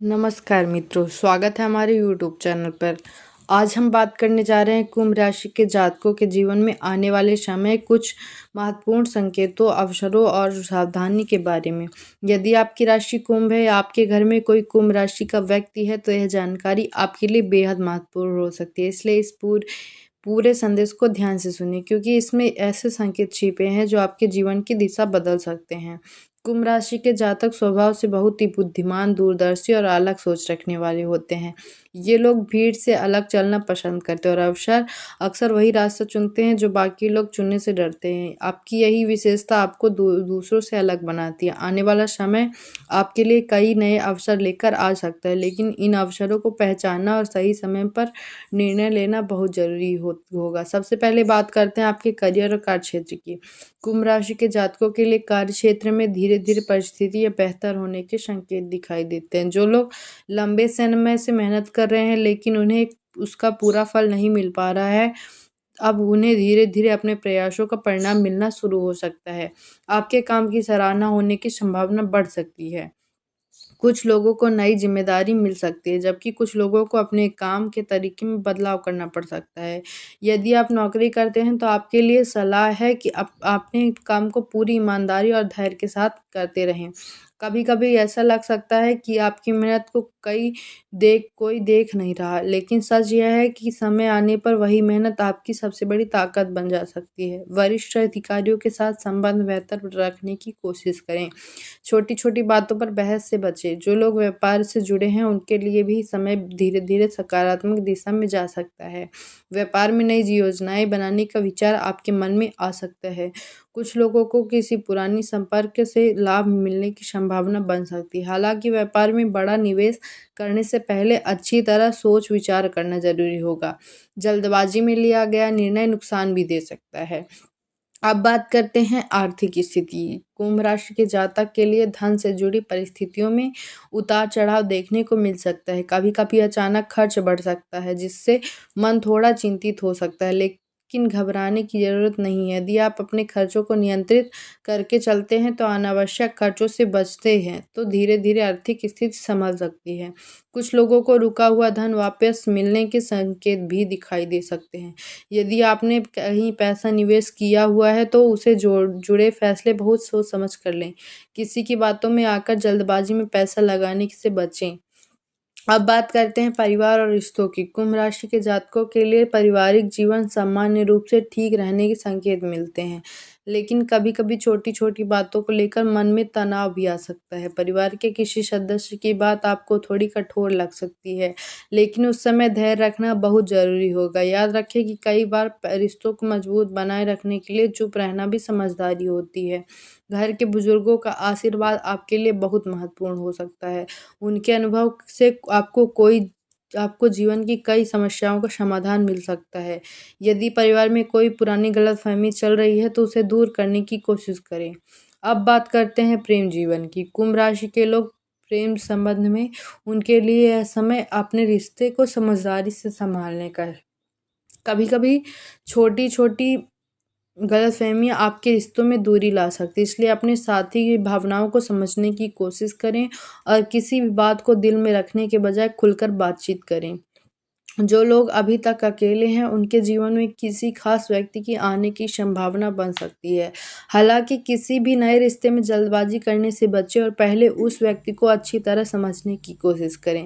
नमस्कार मित्रों, स्वागत है हमारे YouTube चैनल पर। आज हम बात करने जा रहे हैं कुंभ राशि के जातकों के जीवन में आने वाले समय कुछ महत्वपूर्ण संकेतों, अवसरों और सावधानी के बारे में। यदि आपकी राशि कुंभ है या आपके घर में कोई कुंभ राशि का व्यक्ति है तो यह जानकारी आपके लिए बेहद महत्वपूर्ण हो सकती है। इसलिए इस पूरे संदेश को ध्यान से सुनिए, क्योंकि इसमें ऐसे संकेत छिपे हैं जो आपके जीवन की दिशा बदल सकते हैं। कुंभ राशि के जातक स्वभाव से बहुत ही बुद्धिमान, दूरदर्शी और अलग सोच रखने वाले होते हैं। ये लोग भीड़ से अलग चलना पसंद करते हैं और अक्सर वही रास्ता चुनते हैं जो बाकी लोग चुनने से डरते हैं। आपकी यही विशेषता आपको दूसरों से अलग बनाती है। आने वाला समय आपके लिए कई नए अवसर लेकर आ सकता है, लेकिन इन अवसरों को पहचानना और सही समय पर निर्णय लेना बहुत ज़रूरी होगा। सबसे पहले बात करते हैं आपके करियर और कार्यक्षेत्र की। कुंभ राशि के जातकों के लिए कार्यक्षेत्र में धीरे-धीरे परिस्थितियाँ बेहतर होने के संकेत दिखाई देते हैं। जो लोग लंबे समय से मेहनत कर रहे हैं लेकिन उन्हें उसका पूरा फल नहीं मिल पा रहा है, अब उन्हें धीरे-धीरे अपने प्रयासों का परिणाम मिलना शुरू हो सकता है। आपके काम की सराहना होने की संभावना बढ़ सकती है। कुछ लोगों को नई ज़िम्मेदारी मिल सकती है, जबकि कुछ लोगों को अपने काम के तरीके में बदलाव करना पड़ सकता है। यदि आप नौकरी करते हैं तो आपके लिए सलाह है कि आप अपने काम को पूरी ईमानदारी और धैर्य के साथ करते रहें। कभी-कभी ऐसा लग सकता है कि आपकी मेहनत को कोई देख नहीं रहा, लेकिन सच यह है कि समय आने पर वही मेहनत आपकी सबसे बड़ी ताकत बन जा सकती है। वरिष्ठ अधिकारियों के साथ संबंध बेहतर रखने की कोशिश करें। छोटी-छोटी बातों पर बहस से बचें। जो लोग व्यापार से जुड़े हैं उनके लिए भी समय धीरे-धीरे सकारात्मक दिशा में जा सकता है। व्यापार में नई योजनाएँ बनाने का विचार आपके मन में आ सकता है। कुछ लोगों को किसी पुरानी संपर्क से लाभ मिलने की संभावना बन सकती है। हालाँकि व्यापार में बड़ा निवेश करने से पहले अच्छी तरह सोच-विचार करना ज़रूरी होगा। जल्दबाजी में लिया गया निर्णय नुकसान भी दे सकता है। अब बात करते हैं आर्थिक स्थिति। कुंभ राशि के जातक के लिए धन से जुड़ी परिस्थितियों में उतार-चढ़ाव देखने को मिल सकता है। कभी-कभी अचानक खर्च बढ़ सकता है, जिससे मन थोड़ा चिंतित हो सकता है, लेकिन घबराने की ज़रूरत नहीं है। यदि आप अपने खर्चों को नियंत्रित करके चलते हैं तो अनावश्यक खर्चों से बचते हैं, तो धीरे-धीरे आर्थिक स्थिति संभल सकती है। कुछ लोगों को रुका हुआ धन वापस मिलने के संकेत भी दिखाई दे सकते हैं। यदि आपने कहीं पैसा निवेश किया हुआ है तो उसे जुड़े फैसले बहुत सोच समझ कर लें। किसी की बातों में आकर जल्दबाजी में पैसा लगाने से बचें। अब बात करते हैं परिवार और रिश्तों की। कुंभ राशि के जातकों के लिए पारिवारिक जीवन सामान्य रूप से ठीक रहने के संकेत मिलते हैं, लेकिन कभी-कभी छोटी-छोटी बातों को लेकर मन में तनाव भी आ सकता है। परिवार के किसी सदस्य की बात आपको थोड़ी कठोर लग सकती है, लेकिन उस समय धैर्य रखना बहुत ज़रूरी होगा। याद रखें कि कई बार रिश्तों को मजबूत बनाए रखने के लिए चुप रहना भी समझदारी होती है। घर के बुजुर्गों का आशीर्वाद आपके लिए बहुत महत्वपूर्ण हो सकता है। उनके अनुभव से आपको जीवन की कई समस्याओं का समाधान मिल सकता है। यदि परिवार में कोई पुरानी गलतफ़हमी चल रही है तो उसे दूर करने की कोशिश करें। अब बात करते हैं प्रेम जीवन की। कुंभ राशि के लोग प्रेम संबंध में उनके लिए यह समय अपने रिश्ते को समझदारी से सँभालने का है। कभी-कभी छोटी-छोटी गलतफ़हमियाँ आपके रिश्तों में दूरी ला सकती है, इसलिए अपने साथी की भावनाओं को समझने की कोशिश करें और किसी भी बात को दिल में रखने के बजाय खुलकर बातचीत करें। जो लोग अभी तक अकेले हैं, उनके जीवन में किसी खास व्यक्ति की आने की संभावना बन सकती है। हालाँकि किसी भी नए रिश्ते में जल्दबाजी करने से बचें और पहले उस व्यक्ति को अच्छी तरह समझने की कोशिश करें।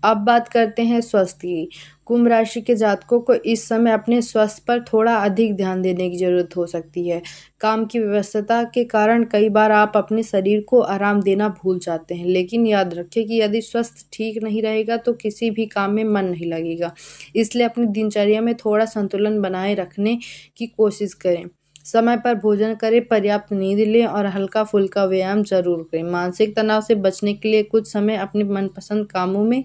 अब बात करते हैं स्वास्थ्य की। कुंभ राशि के जातकों को इस समय अपने स्वास्थ्य पर थोड़ा अधिक ध्यान देने की ज़रूरत हो सकती है। काम की व्यस्तता के कारण कई बार आप अपने शरीर को आराम देना भूल जाते हैं, लेकिन याद रखें कि यदि स्वास्थ्य ठीक नहीं रहेगा तो किसी भी काम में मन नहीं लगेगा। इसलिए अपनी दिनचर्या में थोड़ा संतुलन बनाए रखने की कोशिश करें। समय पर भोजन करें, पर्याप्त नींद लें और हल्का-फुल्का व्यायाम ज़रूर करें। मानसिक तनाव से बचने के लिए कुछ समय अपने मनपसंद कामों में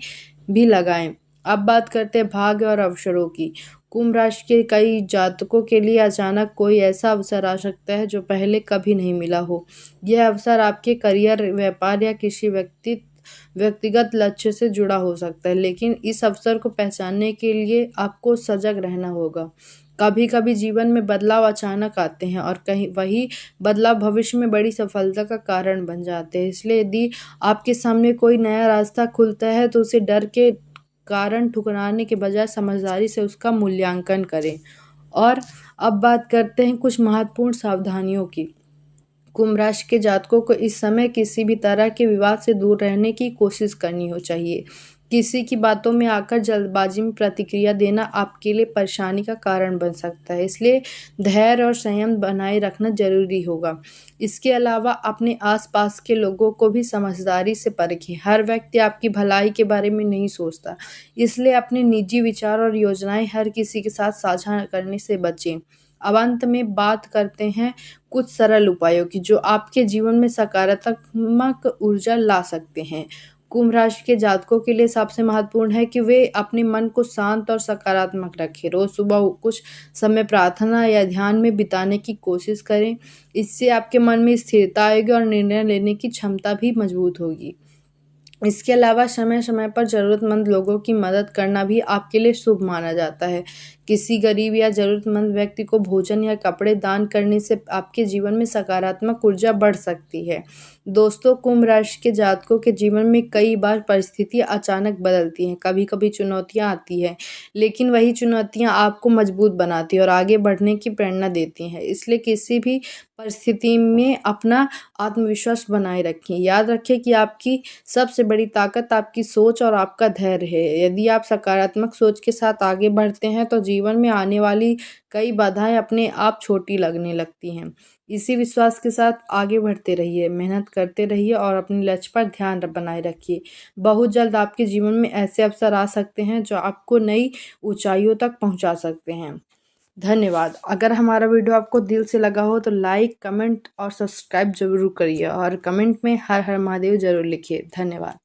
भी लगाएँ। अब बात करते हैं भाग्य और अवसरों की। कुंभ राशि के कई जातकों के लिए अचानक कोई ऐसा अवसर आ सकता है जो पहले कभी नहीं मिला हो। यह अवसर आपके करियर, व्यापार या किसी व्यक्तिगत लक्ष्य से जुड़ा हो सकता है, लेकिन इस अवसर को पहचानने के लिए आपको सजग रहना होगा। कभी कभी जीवन में बदलाव अचानक आते हैं और कहीं वही बदलाव भविष्य में बड़ी सफलता का कारण बन जाते हैं। इसलिए यदि आपके सामने कोई नया रास्ता खुलता है तो उसे डर के कारण ठुकराने के बजाय समझदारी से उसका मूल्यांकन करें। और अब बात करते हैं कुछ महत्वपूर्ण सावधानियों की। कुंभ राशि के जातकों को इस समय किसी भी तरह के विवाद से दूर रहने की कोशिश करनी हो चाहिए। किसी की बातों में आकर जल्दबाजी में प्रतिक्रिया देना आपके लिए परेशानी का कारण बन सकता है, इसलिए धैर्य और संयम बनाए रखना जरूरी होगा। इसके अलावा अपने आसपास के लोगों को भी समझदारी से परखें। हर व्यक्ति आपकी भलाई के बारे में नहीं सोचता, इसलिए अपने निजी विचार और योजनाएं हर किसी के साथ साझा करने से बचें। अब अंत में बात करते हैं कुछ सरल उपायों की जो आपके जीवन में सकारात्मक ऊर्जा ला सकते हैं। कुंभ राशि के जातकों के लिए सबसे महत्वपूर्ण है कि वे अपने मन को शांत और सकारात्मक रखें। रोज सुबह कुछ समय प्रार्थना या ध्यान में बिताने की कोशिश करें। इससे आपके मन में स्थिरता आएगी और निर्णय लेने की क्षमता भी मजबूत होगी। इसके अलावा समय समय पर ज़रूरतमंद लोगों की मदद करना भी आपके लिए शुभ माना जाता है। किसी गरीब या ज़रूरतमंद व्यक्ति को भोजन या कपड़े दान करने से आपके जीवन में सकारात्मक ऊर्जा बढ़ सकती है। दोस्तों, कुंभ राशि के जातकों के जीवन में कई बार परिस्थितियाँ अचानक बदलती हैं। कभी कभी चुनौतियाँ आती हैं, लेकिन वही चुनौतियाँ आपको मजबूत बनाती हैं और आगे बढ़ने की प्रेरणा देती हैं। इसलिए किसी भी परिस्थिति में अपना आत्मविश्वास बनाए रखें। याद रखें कि आपकी सबसे बड़ी ताकत आपकी सोच और आपका धैर्य है। यदि आप सकारात्मक सोच के साथ आगे बढ़ते हैं तो जीवन में आने वाली कई बाधाएं अपने आप छोटी लगने लगती हैं। इसी विश्वास के साथ आगे बढ़ते रहिए, मेहनत करते रहिए और अपने लक्ष्य पर ध्यान बनाए रखिए। बहुत जल्द आपके जीवन में ऐसे अवसर आ सकते हैं जो आपको नई ऊंचाइयों तक पहुंचा सकते हैं। धन्यवाद। अगर हमारा वीडियो आपको दिल से लगा हो तो लाइक, कमेंट और सब्सक्राइब जरूर करिए और कमेंट में हर हर महादेव जरूर लिखिए। धन्यवाद।